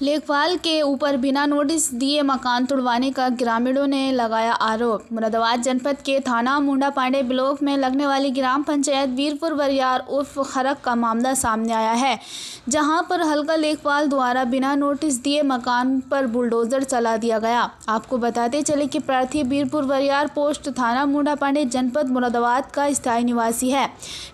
लेखपाल के ऊपर बिना नोटिस दिए मकान तुड़वाने का ग्रामीणों ने लगाया आरोप। मुरादाबाद जनपद के थाना मुंडा पांडे ब्लॉक में लगने वाली ग्राम पंचायत वीरपुर बरियार उर्फ खरक का मामला सामने आया है, जहां पर हल्का लेखपाल द्वारा बिना नोटिस दिए मकान पर बुलडोजर चला दिया गया। आपको बताते चले कि प्रार्थी वीरपुर बरियार पोस्ट थाना मुंडा पांडे जनपद मुरादाबाद का स्थायी निवासी है।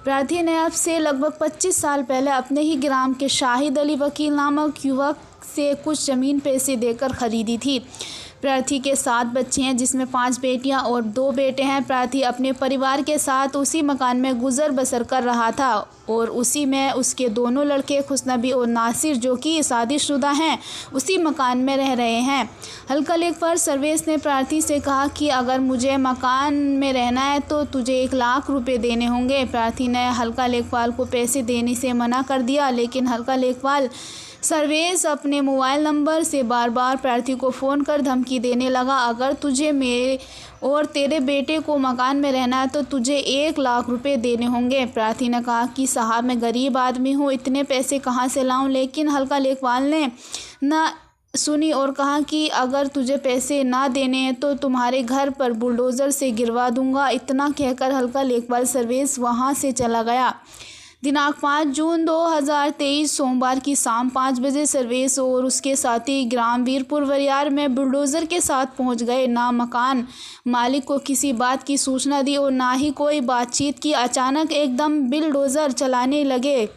प्रार्थी ने अब से लगभग 25 साल पहले अपने ही ग्राम के शाहिद अली वकील नामक युवक से कुछ ज़मीन पैसे देकर खरीदी थी। प्रार्थी के 7 बच्चे हैं, जिसमें 5 बेटियां और 2 बेटे हैं। प्रार्थी अपने परिवार के साथ उसी मकान में गुजर बसर कर रहा था और उसी में उसके दोनों लड़के खुशनबी और नासिर, जो कि शादीशुदा हैं, उसी मकान में रह रहे हैं। हल्का लेखपाल सर्वेश ने प्रार्थी से कहा कि अगर मुझे मकान में रहना है तो तुझे 1 लाख रुपए देने होंगे। प्रार्थी ने हल्का लेखपाल को पैसे देने से मना कर दिया, लेकिन हल्का लेखपाल सर्वेश अपने मोबाइल नंबर से बार बार प्रार्थी को फ़ोन कर धमकी देने लगा। अगर तुझे मेरे और तेरे बेटे को मकान में रहना है तो तुझे 1 लाख रुपए देने होंगे। प्रार्थी ने कहा कि साहब, मैं गरीब आदमी हूँ, इतने पैसे कहाँ से लाऊं। लेकिन हल्का लेखपाल ने ना सुनी और कहा कि अगर तुझे पैसे ना देने हैं तो तुम्हारे घर पर बुलडोज़र से गिरवा दूंगा। इतना कहकर हल्का लेखपाल सर्वेश वहाँ से चला गया। दिनांक 5 जून 2023 सोमवार की शाम 5 बजे सर्वेश और उसके साथी ग्राम वीरपुर बरियार में बुलडोज़र के साथ पहुंच गए। ना मकान मालिक को किसी बात की सूचना दी और ना ही कोई बातचीत की। अचानक एकदम बुलडोज़र चलाने लगे।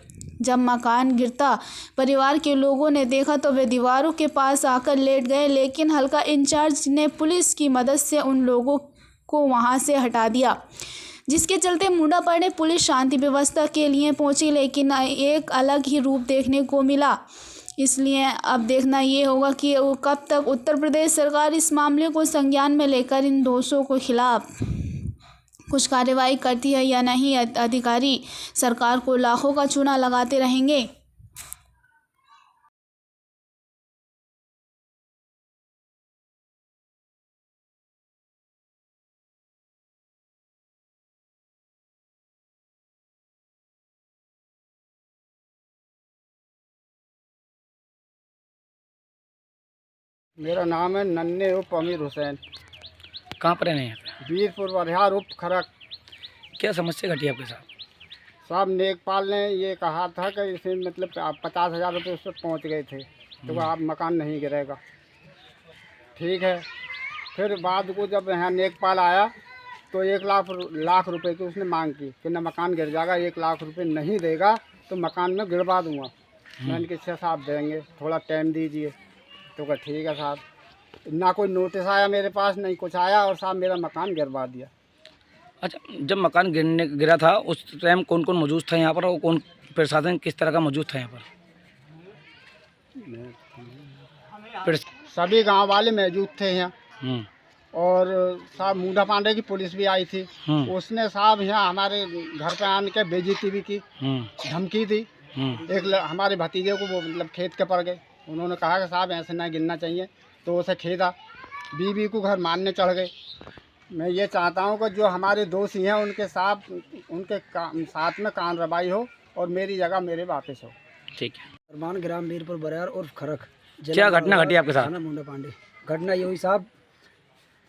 जब मकान गिरता परिवार के लोगों ने देखा तो वे दीवारों के पास आकर लेट गए, लेकिन हल्का इंचार्ज ने पुलिस की मदद से उन लोगों को वहां से हटा दिया, जिसके चलते मुंडा पांडे पुलिस शांति व्यवस्था के लिए पहुंची, लेकिन एक अलग ही रूप देखने को मिला। इसलिए अब देखना ये होगा कि कब तक उत्तर प्रदेश सरकार इस मामले को संज्ञान में लेकर इन दोषियों के खिलाफ कुछ कार्रवाई करती है या नहीं। अधिकारी सरकार को लाखों का चूना लगाते रहेंगे। मेरा नाम है नन्हे उप अमीर हुसैन। कहाँ पर रहने हैं? वीरपुर बरियार उप खरक। क्या समस्या घटी आपके साथ? साहब, लेखपाल ने ये कहा था कि इसे मतलब आप 50,000 रुपये उससे पहुँच गए थे तो आप मकान नहीं गिरेगा। ठीक है। फिर बाद को जब यहाँ लेखपाल आया तो 1 लाख रुपए की उसने मांग की कि न मकान गिर जाएगा, 1 लाख रुपए नहीं देगा तो मकान में गिरवा दूँगा। मैंने कहा अच्छा साहब देंगे, थोड़ा टाइम दीजिए। तो कहा ठीक है साहब। ना कोई नोटिस आया मेरे पास, नहीं कुछ आया, और साहब मेरा मकान गिरवा दिया। अच्छा, जब मकान गिरा था उस टाइम कौन कौन मौजूद था यहाँ पर और कौन प्रशासन किस तरह का मौजूद था यहाँ पर? सभी गांव वाले मौजूद थे यहाँ। और साहब मुंडा पांडे की पुलिस भी आई थी। उसने साहब यहाँ हमारे घर पे आने के बेइज्जती भी की, धमकी दी। हमारे भतीजे को वो मतलब खेत के पड़ गए। उन्होंने कहा कि साहब ऐसे ना गिरना चाहिए, तो उसे खेदा। बीवी को घर मारने चढ़ गए। मैं ये चाहता हूँ कि जो हमारे दोषी हैं उनके साथ में कार्रवाई हो और मेरी जगह मेरे वापस हो। ठीक है। अरमान ग्राम वीरपुर बरियार उर्फ खरक। क्या घटना घटी आपके साथ? मुंडा पांडे। घटना ये हुई साहब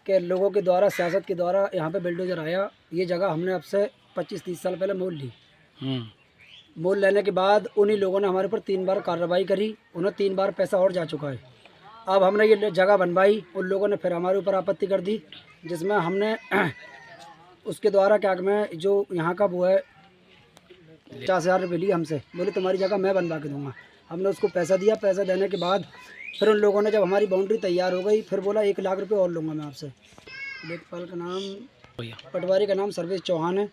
के लोगों के द्वारा, सियासत के द्वारा यहाँ पे बुलडोजर आया। ये जगह हमने अब से 25-30 साल पहले मोल ली। मोल लेने के बाद उन्हीं लोगों ने हमारे ऊपर 3 बार कार्रवाई करी। उन्हें 3 बार पैसा और जा चुका है। अब हमने ये जगह बनवाई, उन लोगों ने फिर हमारे ऊपर आपत्ति कर दी, जिसमें हमने उसके द्वारा क्या में जो यहाँ का वो है 50,000 रुपये लिए हमसे। बोले तुम्हारी जगह मैं बनवा के दूँगा। हमने उसको पैसा दिया। पैसा देने के बाद फिर उन लोगों ने जब हमारी बाउंड्री तैयार हो गई, फिर बोला 1 लाख रुपये और लूँगा मैं आपसे। लेखपाल का नाम, पटवारी का नाम सर्वेश चौहान है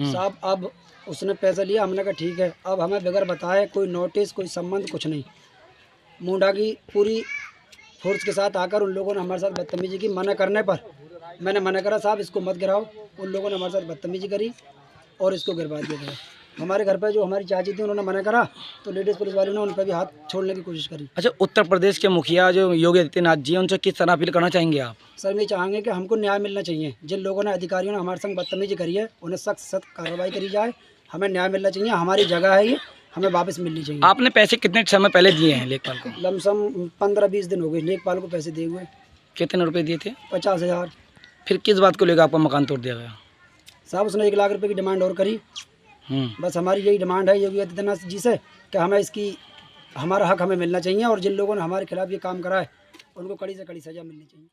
साहब। अब उसने पैसा लिया। हमने कहा ठीक है। अब हमें बगैर बताए, कोई नोटिस, कोई संबंध, कुछ नहीं, मुंडा की पूरी फोर्स के साथ आकर उन लोगों ने हमारे साथ बदतमीजी की। मना करने पर मैंने मना करा, साहब इसको मत गिराओ। उन लोगों ने हमारे साथ बदतमीजी करी और इसको गिरवा दिया गया। हमारे घर पर जो हमारी चाची थी उन्होंने मना करा तो लेडीज़ पुलिस वालों ने उन पर भी हाथ छोड़ने की कोशिश करी। अच्छा, उत्तर प्रदेश के मुखिया जो योगी आदित्यनाथ जी हैं, उनसे किस तरह अपील करना चाहेंगे आप? सर, मैं चाहेंगे कि हमको न्याय मिलना चाहिए। जिन लोगों ने, अधिकारियों ने हमारे संग बदतमीजी करी है, उन्हें सख्त कार्रवाई करी जाए। हमें न्याय मिलना चाहिए। हमारी जगह है ये, हमें वापस मिलनी चाहिए। आपने पैसे कितने समय पहले दिए हैं लेखपाल को? लमसम 15-20 दिन हो गए लेखपाल को पैसे दिए हुए। कितने रुपए दिए थे? 50,000। फिर किस बात को लेकर आपका मकान तोड़ दिया गया? साहब उसने 1 लाख रुपए की डिमांड और करी। बस हमारी यही डिमांड है योगी आदित्यनाथ जी से कि हमें इसकी हमारा हक हमें मिलना चाहिए और जिन लोगों ने हमारे खिलाफ ये काम करा है उनको कड़ी से कड़ी सज़ा मिलनी चाहिए।